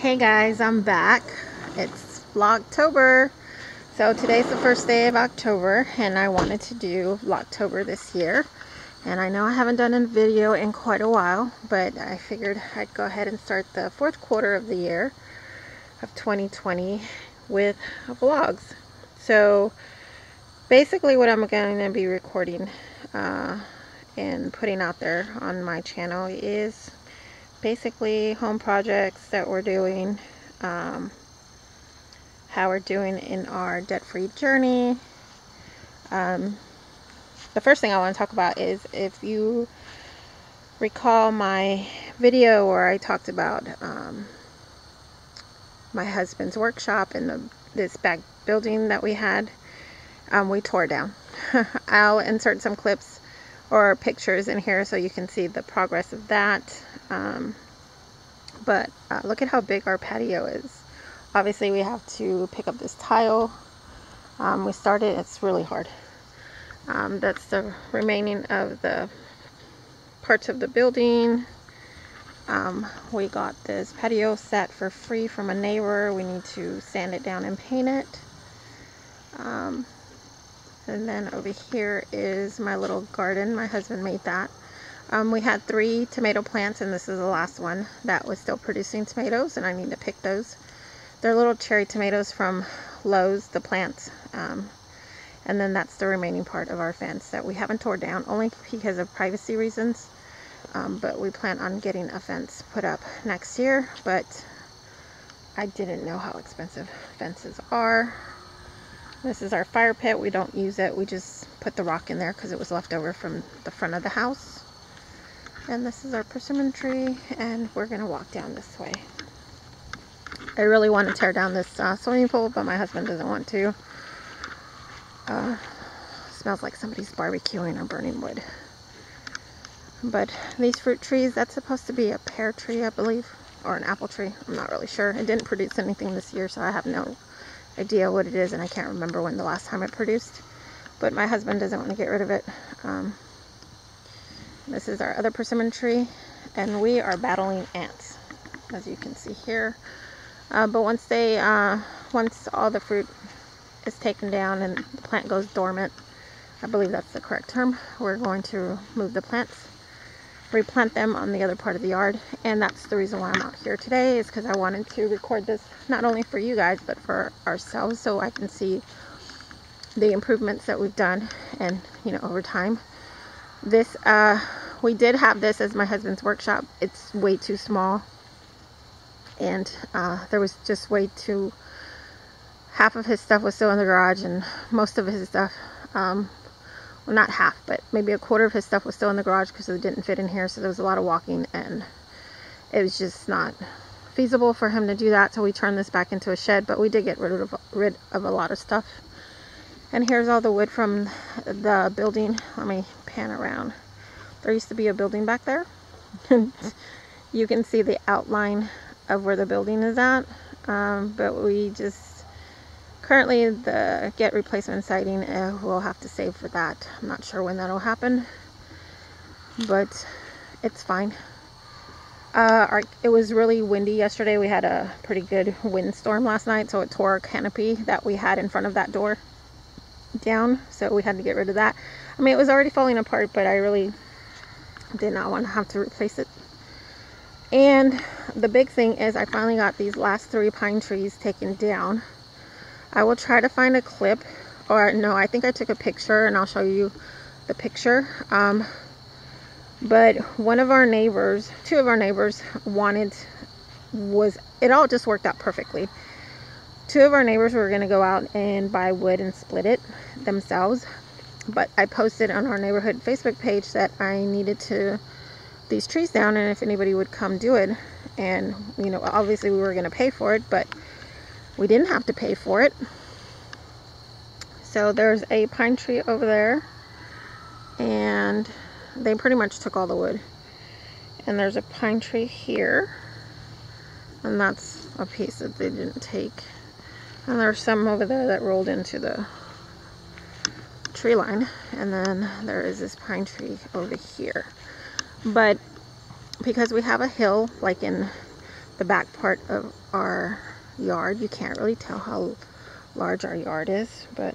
Hey guys, I'm back. It's Vlogtober. So today's the first day of October and I wanted to do Vlogtober this year. And I know I haven't done a video in quite a while, but I figured I'd go ahead and start the fourth quarter of the year of 2020 with vlogs. So basically what I'm going to be recording and putting out there on my channel is basically home projects that we're doing, how we're doing in our debt-free journey. The first thing I want to talk about is, if you recall my video where I talked about my husband's workshop and this back building that we had, we tore down. I'll insert some clips or pictures in here so you can see the progress of that. But look at how big our patio is. Obviously we have to pick up this tile. We started, it's really hard. That's the remaining of the parts of the building. We got this patio set for free from a neighbor. We need to sand it down and paint it. And then over here is my little garden. My husband made that. We had 3 tomato plants, and this is the last one that was still producing tomatoes, and I need to pick those. They're little cherry tomatoes from Lowe's, the plants. And then that's the remaining part of our fence that we haven't torn down, only because of privacy reasons. But we plan on getting a fence put up next year, but I didn't know how expensive fences are. This is our fire pit. We don't use it. We just put the rock in there because it was left over from the front of the house. And this is our persimmon tree, and we're going to walk down this way. I really want to tear down this swimming pool, but my husband doesn't want to. Smells like somebody's barbecuing or burning wood. But these fruit trees, that's supposed to be a pear tree, I believe, or an apple tree. I'm not really sure. It didn't produce anything this year, so I have no idea what it is, and I can't remember when the last time it produced. But my husband doesn't want to get rid of it. This is our other persimmon tree, and we are battling ants, as you can see here. But once all the fruit is taken down and the plant goes dormant, I believe that's the correct term, we're going to move the plants, replant them on the other part of the yard. And that's the reason why I'm out here today, is because I wanted to record this not only for you guys but for ourselves, so I can see the improvements that we've done, and over time. This we did have this as my husband's workshop. It's way too small, and there was just way too, half of his stuff was still in the garage, and most of his stuff, well, not half, but maybe a quarter of his stuff was still in the garage because it didn't fit in here. So there was a lot of walking, and it was just not feasible for him to do that. So we turned this back into a shed, but we did get rid of a lot of stuff. And here's all the wood from the building. Let me pan around. There used to be a building back there. You can see the outline of where the building is at. But we just, currently the get replacement siding, we'll have to save for that. I'm not sure when that'll happen, but it's fine. It was really windy yesterday. We had a pretty good windstorm last night, so it tore our canopy that we had in front of that door down, so we had to get rid of that. I mean, it was already falling apart, but I really did not want to have to replace it. And the big thing is, I finally got these last 3 pine trees taken down. I will try to find a clip, or no, I think I took a picture, and I'll show you the picture. But one of our neighbors, 2 of our neighbors it all just worked out perfectly. 2 of our neighbors were going to go out and buy wood and split it themselves. But I posted on our neighborhood Facebook page that I needed these trees down, and if anybody would come do it. And, obviously we were going to pay for it, but we didn't have to pay for it. So there's a pine tree over there, and they pretty much took all the wood. And there's a pine tree here, and that's a piece that they didn't take. And there's some over there that rolled into the tree line. And then there is this pine tree over here. But because we have a hill, like in the back part of our yard. You can't really tell how large our yard is, but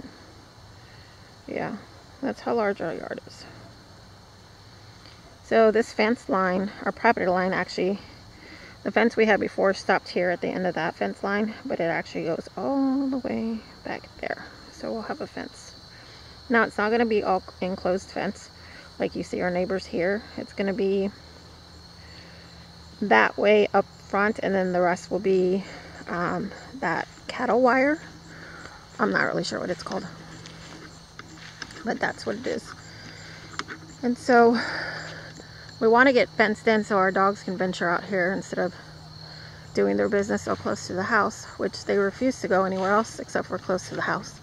yeah, that's how large our yard is. So this fence line, our property line, actually, the fence we had before stopped here at the end of that fence line, but it actually goes all the way back there. So we'll have a fence. Now it's not going to be all enclosed fence like you see our neighbors here. It's going to be that way up front, and then the rest will be that cattle wire. I'm not really sure what it's called, but that's what it is. And so we want to get fenced in so our dogs can venture out here instead of doing their business so close to the house, which they refuse to go anywhere else except for close to the house.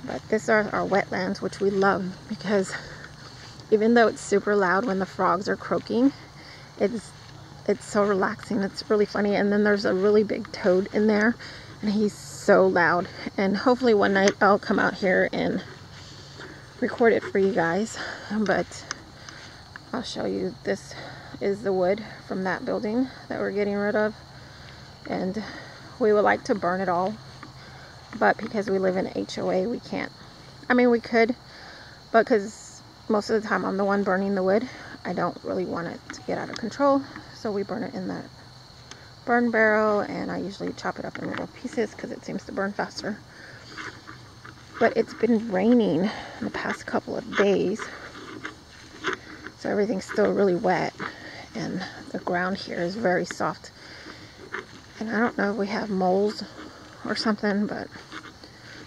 But this are our wetlands, which we love, because even though it's super loud when the frogs are croaking, it's so relaxing. It's really funny. And then there's a really big toad in there, and he's so loud. And hopefully one night I'll come out here and record it for you guys. But I'll show you. This is the wood from that building that we're getting rid of, and we would like to burn it all, but because we live in HOA, we can't. I mean, we could, but because most of the time I'm the one burning the wood, I don't really want it to get out of control, so we burn it in that burn barrel, and I usually chop it up in little pieces because it seems to burn faster. But it's been raining in the past couple of days, so everything's still really wet, and the ground here is very soft. And I don't know if we have moles or something, but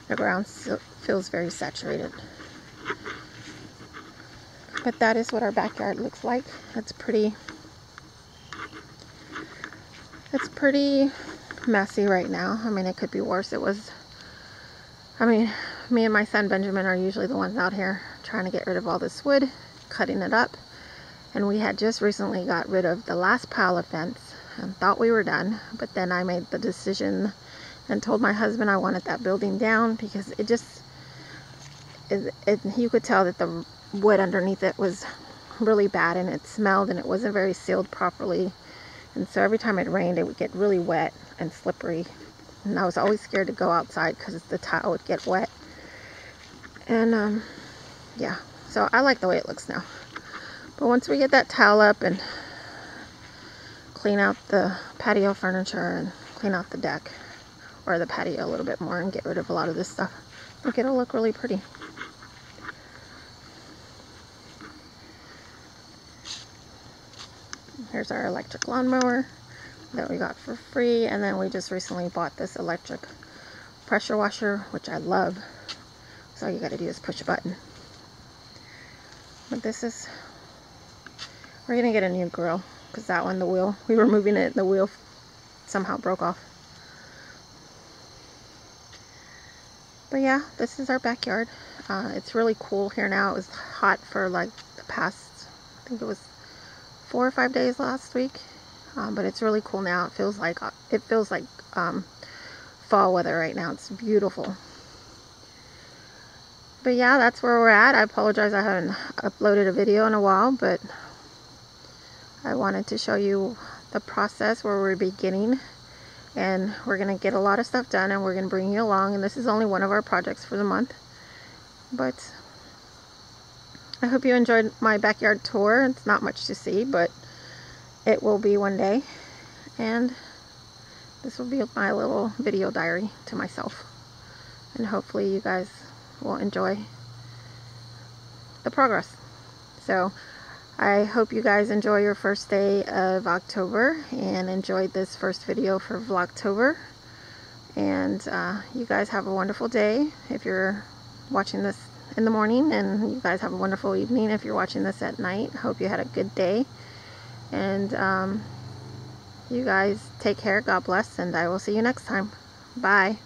the ground still feels very saturated. But that is what our backyard looks like. It's pretty messy right now. I mean, it could be worse. Me and my son Benjamin are usually the ones out here trying to get rid of all this wood, cutting it up. And we had just recently got rid of the last pile of fence and thought we were done. But then I made the decision and told my husband I wanted that building down, because you could tell that the wood underneath it was really bad, and it smelled, and it wasn't very sealed properly. And so every time it rained, it would get really wet and slippery. And I was always scared to go outside because the tile would get wet. And yeah, so I like the way it looks now. But once we get that tile up and clean out the patio furniture and clean out the deck or the patio a little bit more and get rid of a lot of this stuff, I think it'll look really pretty. Here's our electric lawnmower that we got for free, and then we just recently bought this electric pressure washer, which I love. So all you gotta do is push a button. But we're gonna get a new grill, because that one, we were moving it, the wheel somehow broke off. But yeah, this is our backyard. It's really cool here now. It was hot for like the past, I think it was 4 or 5 days last week. But it's really cool now. It feels like fall weather right now. It's beautiful. But yeah, that's where we're at. I apologize I haven't uploaded a video in a while, but I wanted to show you the process where we're beginning, and we're going to get a lot of stuff done, and we're going to bring you along. And this is only one of our projects for the month, but I hope you enjoyed my backyard tour. It's not much to see, but it will be one day, and this will be my little video diary to myself, and hopefully you guys will enjoy the progress. So I hope you guys enjoy your first day of October and enjoyed this first video for Vlogtober. And you guys have a wonderful day if you're watching this in the morning, and you guys have a wonderful evening if you're watching this at night. Hope you had a good day, and you guys take care. God bless, and I will see you next time. Bye.